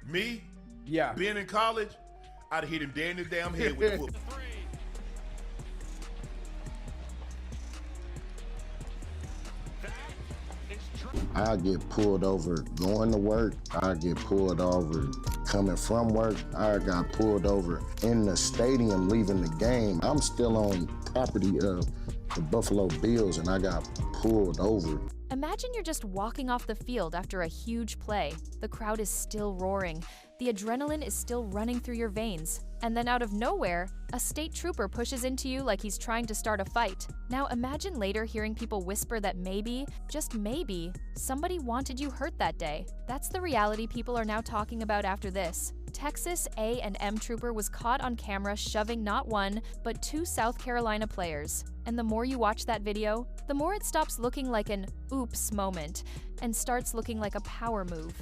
Me, Yeah. being in college, I'd hit him dead in his damn head with the football. I get pulled over going to work. I get pulled over coming from work. I got pulled over in the stadium leaving the game. I'm still on property of the Buffalo Bills and I got pulled over. Imagine you're just walking off the field after a huge play. The crowd is still roaring. The adrenaline is still running through your veins. And then out of nowhere, a state trooper pushes into you like he's trying to start a fight. Now imagine later hearing people whisper that maybe, just maybe, somebody wanted you hurt that day. That's the reality people are now talking about after this. Texas A&M trooper was caught on camera shoving not one, but two South Carolina players. And the more you watch that video, the more it stops looking like an oops moment and starts looking like a power move.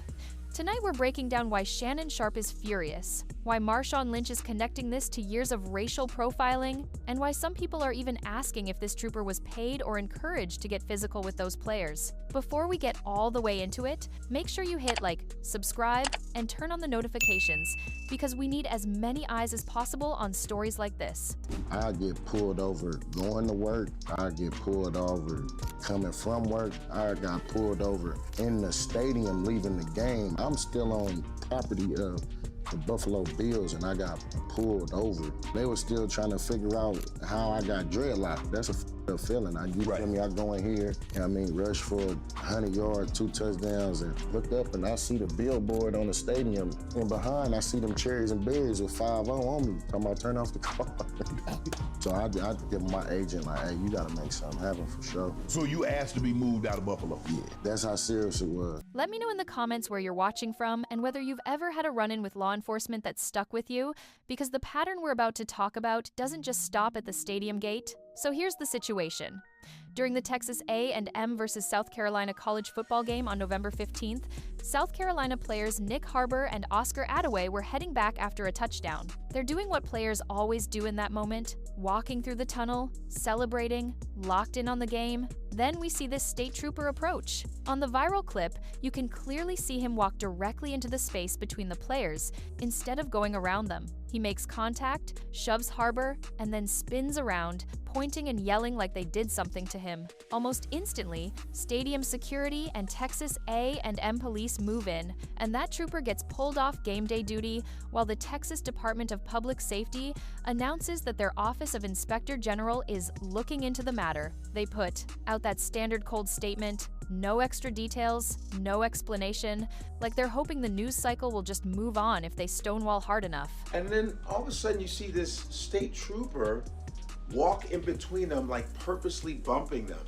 Tonight we're breaking down why Shannon Sharpe is furious, why Marshawn Lynch is connecting this to years of racial profiling, and why some people are even asking if this trooper was paid or encouraged to get physical with those players. Before we get all the way into it, make sure you hit like, subscribe, and turn on the notifications, because we need as many eyes as possible on stories like this. I get pulled over going to work. I get pulled over coming from work. I got pulled over in the stadium leaving the game. I'm still on property of the Buffalo Bills and I got pulled over. They were still trying to figure out how I got dreadlocked. That's a f***ed feeling. You feel me? I go in here, rush for 100 yards, 2 touchdowns, and look up and I see the billboard on the stadium. And behind, I see them cherries and berries with 5-0 on me. I'm about to turn off the car. So I give my agent, like, hey, you gotta make something happen for sure. So you asked to be moved out of Buffalo? Yeah, that's how serious it was. Let me know in the comments where you're watching from and whether you've ever had a run-in with law enforcement that stuck with you, because the pattern we're about to talk about doesn't just stop at the stadium gate. So here's the situation. During the Texas A&M versus South Carolina college football game on November 15th, South Carolina players Nick Harbor and Oscar Attaway were heading back after a touchdown. They're doing what players always do in that moment, walking through the tunnel, celebrating, locked in on the game. Then we see this state trooper approach. On the viral clip, you can clearly see him walk directly into the space between the players instead of going around them. He makes contact, shoves Harbor, and then spins around, pointing and yelling like they did something to him. Almost instantly, stadium security and Texas A&M police move in, and that trooper gets pulled off game day duty while the Texas Department of Public Safety announces that their Office of Inspector General is looking into the matter. They put out that standard cold statement, no extra details, no explanation, like they're hoping the news cycle will just move on if they stonewall hard enough. And then all of a sudden you see this state trooper walk in between them, like purposely bumping them.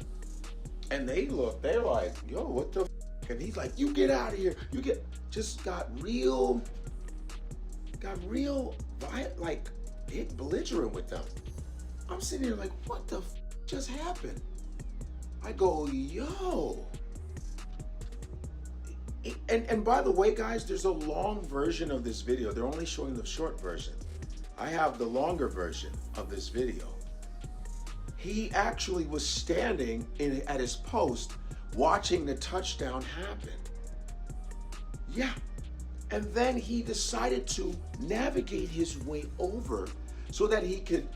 And they're like, yo, what the f? And he's like, you get out of here. Got real like belligerent with them. I'm sitting here like, what the f just happened? I go, yo. And by the way, guys, there's a long version of this video. They're only showing the short version. I have the longer version of this video. He actually was standing at his post watching the touchdown happen. Yeah. And then he decided to navigate his way over so that he could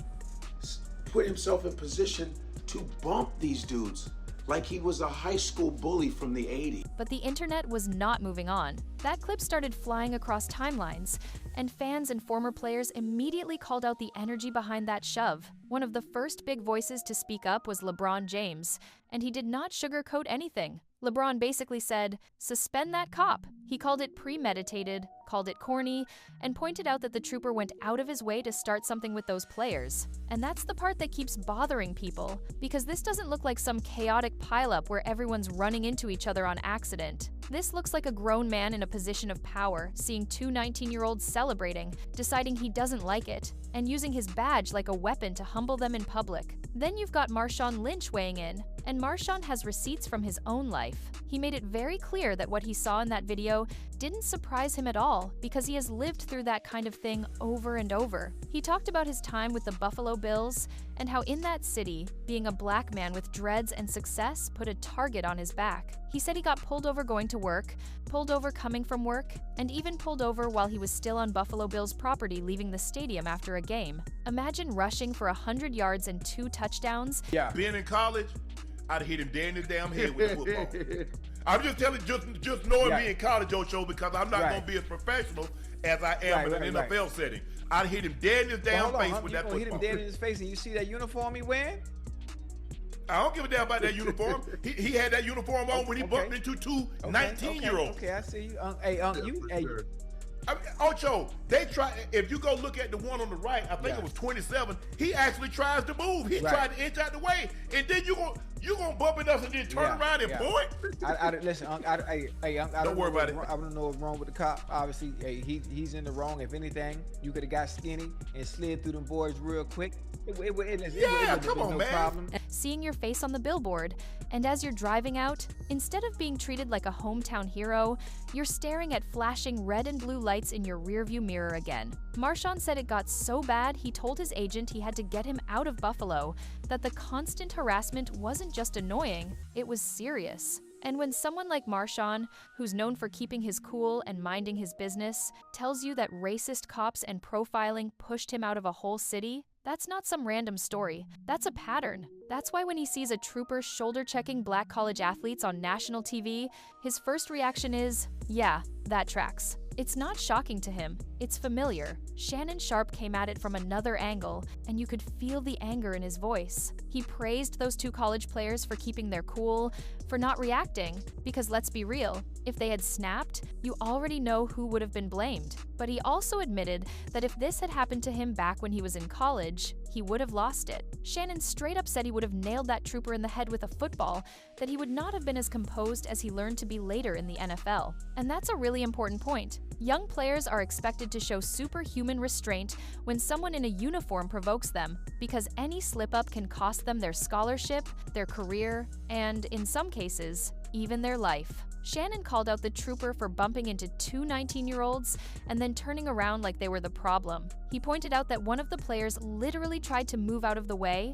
put himself in position to bump these dudes like he was a high school bully from the 80s. But the internet was not moving on. That clip started flying across timelines, and fans and former players immediately called out the energy behind that shove. One of the first big voices to speak up was LeBron James, and he did not sugarcoat anything. LeBron basically said, suspend that cop. He called it premeditated, called it corny, and pointed out that the trooper went out of his way to start something with those players. And that's the part that keeps bothering people, because this doesn't look like some chaotic pileup where everyone's running into each other on accident. This looks like a grown man in a position of power, seeing two 19-year-olds celebrating, deciding he doesn't like it, and using his badge like a weapon to humble them in public. Then you've got Marshawn Lynch weighing in, and Marshawn has receipts from his own life. He made it very clear that what he saw in that video didn't surprise him at all. all because he has lived through that kind of thing over and over. He talked about his time with the Buffalo Bills and how in that city, being a black man with dreads and success put a target on his back. He said he got pulled over going to work, pulled over coming from work, and even pulled over while he was still on Buffalo Bills property leaving the stadium after a game. Imagine rushing for 100 yards and 2 touchdowns. Yeah. Being in college, I'd hit him dead in his damn head with a football. I'm just telling you, just knowing me in college, Ocho, because I'm not going to be as professional as I am in an NFL setting. I'd hit him dead in his damn face with that football. Hit him dead in his face, and you see that uniform he wearing? I don't give a damn about that uniform. He had that uniform on when he bumped into two 19-year-olds. Okay, I see you. I mean, Ocho, they try. If you go look at the one on the right, I think it was 27. He actually tries to move. He tried to inch out the way, and then you gonna bump it up and then turn around and point. Listen, don't worry about it. I don't know what's wrong with the cop. Obviously, he's in the wrong. If anything, you could have got skinny and slid through them boys real quick. Come on, man. Problem. Seeing your face on the billboard, and as you're driving out, instead of being treated like a hometown hero, you're staring at flashing red and blue lights in your rearview mirror again. Marshawn said it got so bad he told his agent he had to get him out of Buffalo, that the constant harassment wasn't just annoying, it was serious. And when someone like Marshawn, who's known for keeping his cool and minding his business, tells you that racist cops and profiling pushed him out of a whole city, that's not some random story. That's a pattern. That's why when he sees a trooper shoulder-checking black college athletes on national TV, his first reaction is, yeah, that tracks. It's not shocking to him. It's familiar. Shannon Sharpe came at it from another angle, and you could feel the anger in his voice. He praised those 2 college players for keeping their cool, for not reacting, because let's be real, if they had snapped, you already know who would have been blamed. But he also admitted that if this had happened to him back when he was in college, he would have lost it. Shannon straight up said he would have nailed that trooper in the head with a football, that he would not have been as composed as he learned to be later in the NFL. And that's a really important point. Young players are expected to show superhuman restraint when someone in a uniform provokes them, because any slip-up can cost them their scholarship, their career, and, in some cases, even their life. Shannon called out the trooper for bumping into 2 19-year-olds and then turning around like they were the problem. He pointed out that one of the players literally tried to move out of the way,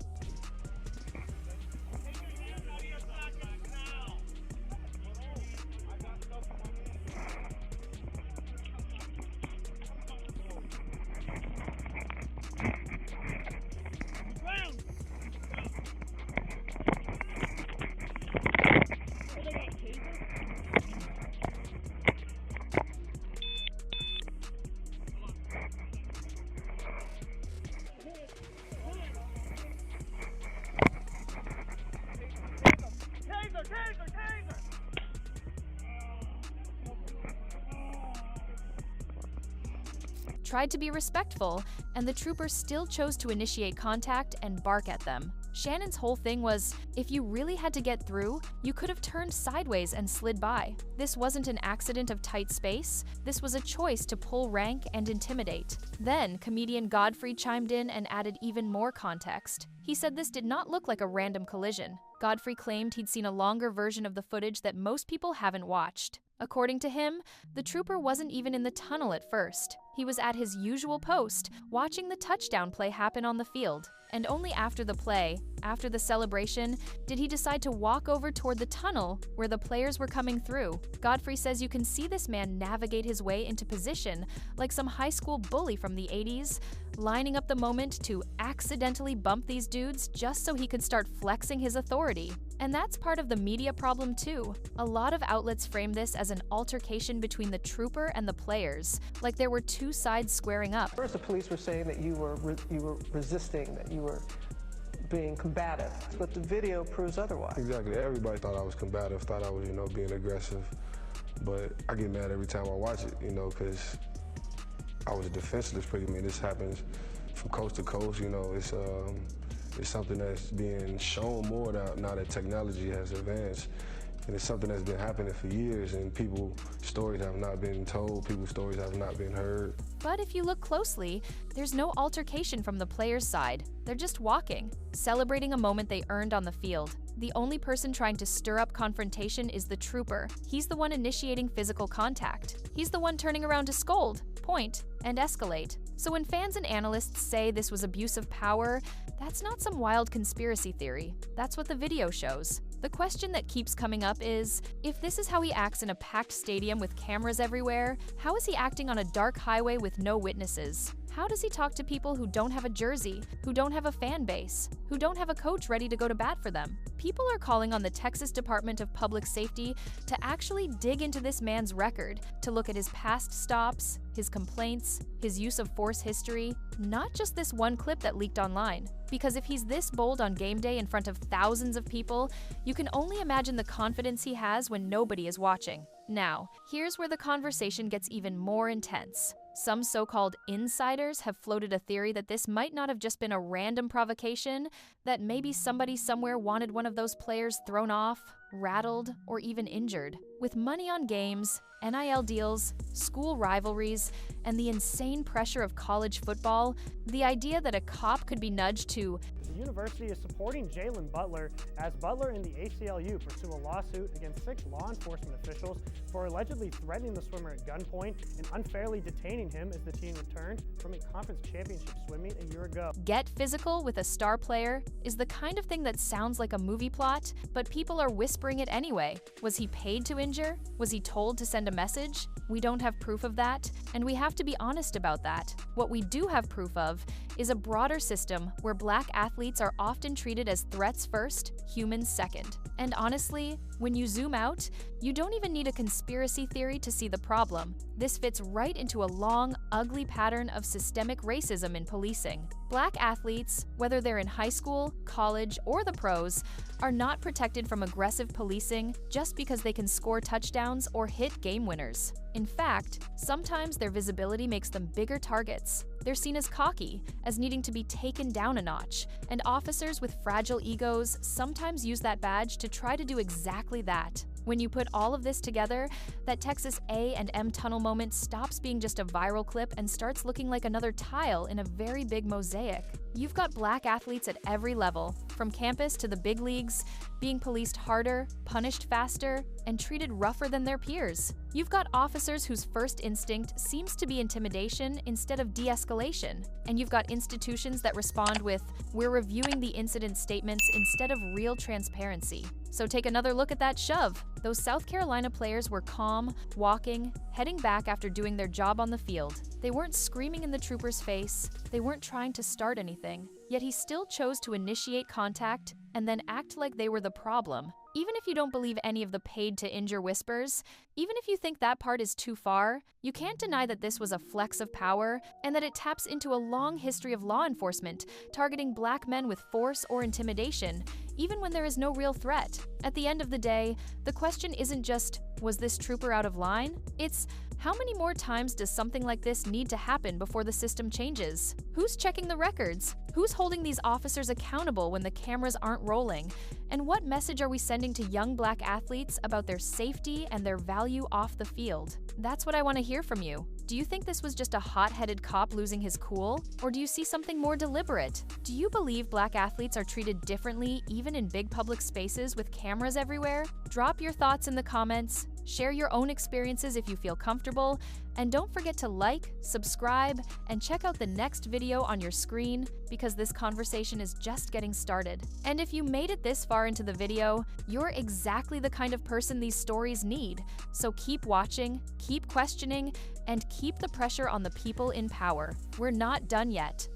tried to be respectful, and the trooper still chose to initiate contact and bark at them. Shannon's whole thing was, if you really had to get through, you could have turned sideways and slid by. This wasn't an accident of tight space, this was a choice to pull rank and intimidate. Then, comedian Godfrey chimed in and added even more context. He said this did not look like a random collision. Godfrey claimed he'd seen a longer version of the footage that most people haven't watched. According to him, the trooper wasn't even in the tunnel at first. He was at his usual post, watching the touchdown play happen on the field. And only after the play, after the celebration, did he decide to walk over toward the tunnel where the players were coming through. Godfrey says you can see this man navigate his way into position like some high school bully from the 80s, lining up the moment to accidentally bump these dudes just so he could start flexing his authority. And that's part of the media problem too. A lot of outlets frame this as an altercation between the trooper and the players, like there were 2 sides squaring up. First, the police were saying that you were resisting, that you were being combative, but the video proves otherwise. Exactly. Everybody thought I was combative, thought I was, being aggressive. But I get mad every time I watch it, because I was defenseless pretty much. This happens from coast to coast, it's something that's being shown more now that technology has advanced. And it's something that's been happening for years, and people's stories have not been told, people's stories have not been heard. But if you look closely, there's no altercation from the players' side. They're just walking, celebrating a moment they earned on the field. the only person trying to stir up confrontation is the trooper. He's the one initiating physical contact. He's the one turning around to scold, point, and escalate. So when fans and analysts say this was abuse of power, that's not some wild conspiracy theory. That's what the video shows. The question that keeps coming up is, if this is how he acts in a packed stadium with cameras everywhere, how is he acting on a dark highway with no witnesses? How does he talk to people who don't have a jersey, who don't have a fan base, who don't have a coach ready to go to bat for them? People are calling on the Texas Department of Public Safety to actually dig into this man's record, to look at his past stops, his complaints, his use of force history, not just this one clip that leaked online. Because if he's this bold on game day in front of thousands of people, you can only imagine the confidence he has when nobody is watching. Now, here's where the conversation gets even more intense. Some so-called insiders have floated a theory that this might not have just been a random provocation, that maybe somebody somewhere wanted one of those players thrown off, rattled, or even injured. With money on games, NIL deals, school rivalries, and the insane pressure of college football, the idea that a cop could be nudged to the university is supporting Jalen Butler as Butler and the ACLU pursue a lawsuit against 6 law enforcement officials for allegedly threatening the swimmer at gunpoint and unfairly detaining him as the team returned from a conference championship swim meet a year ago. Get physical with a star player is the kind of thing that sounds like a movie plot, but people are whispering it anyway. Was he paid to injure? Was he told to send a message? We don't have proof of that, and we have to be honest about that. What we do have proof of is a broader system where Black athletes are often treated as threats first, humans second. And honestly, when you zoom out, you don't even need a conspiracy theory to see the problem. This fits right into a long, ugly pattern of systemic racism in policing. Black athletes, whether they're in high school, college, or the pros, are not protected from aggressive policing just because they can score touchdowns or hit game winners. In fact, sometimes their visibility makes them bigger targets. They're seen as cocky, as needing to be taken down a notch, and officers with fragile egos sometimes use that badge to try to do exactly that. When you put all of this together, that Texas A&M tunnel moment stops being just a viral clip and starts looking like another tile in a very big mosaic. You've got Black athletes at every level, from campus to the big leagues, being policed harder, punished faster, and treated rougher than their peers. You've got officers whose first instinct seems to be intimidation instead of de-escalation. And you've got institutions that respond with, "We're reviewing the incident statements," instead of real transparency. So take another look at that shove. Those South Carolina players were calm, walking, heading back after doing their job on the field. They weren't screaming in the trooper's face. They weren't trying to start anything. Yet he still chose to initiate contact and then act like they were the problem. Even if you don't believe any of the paid-to-injure whispers, even if you think that part is too far, you can't deny that this was a flex of power and that it taps into a long history of law enforcement targeting Black men with force or intimidation, even when there is no real threat. At the end of the day, the question isn't just, was this trooper out of line? It's, how many more times does something like this need to happen before the system changes? Who's checking the records? Who's holding these officers accountable when the cameras aren't rolling? And what message are we sending to young Black athletes about their safety and their value off the field? That's what I want to hear from you. Do you think this was just a hot-headed cop losing his cool? Or do you see something more deliberate? Do you believe Black athletes are treated differently even in big public spaces with cameras everywhere? Drop your thoughts in the comments, share your own experiences if you feel comfortable, and don't forget to like, subscribe, and check out the next video on your screen because this conversation is just getting started. And if you made it this far into the video, you're exactly the kind of person these stories need. So keep watching, keep questioning, and keep the pressure on the people in power. We're not done yet.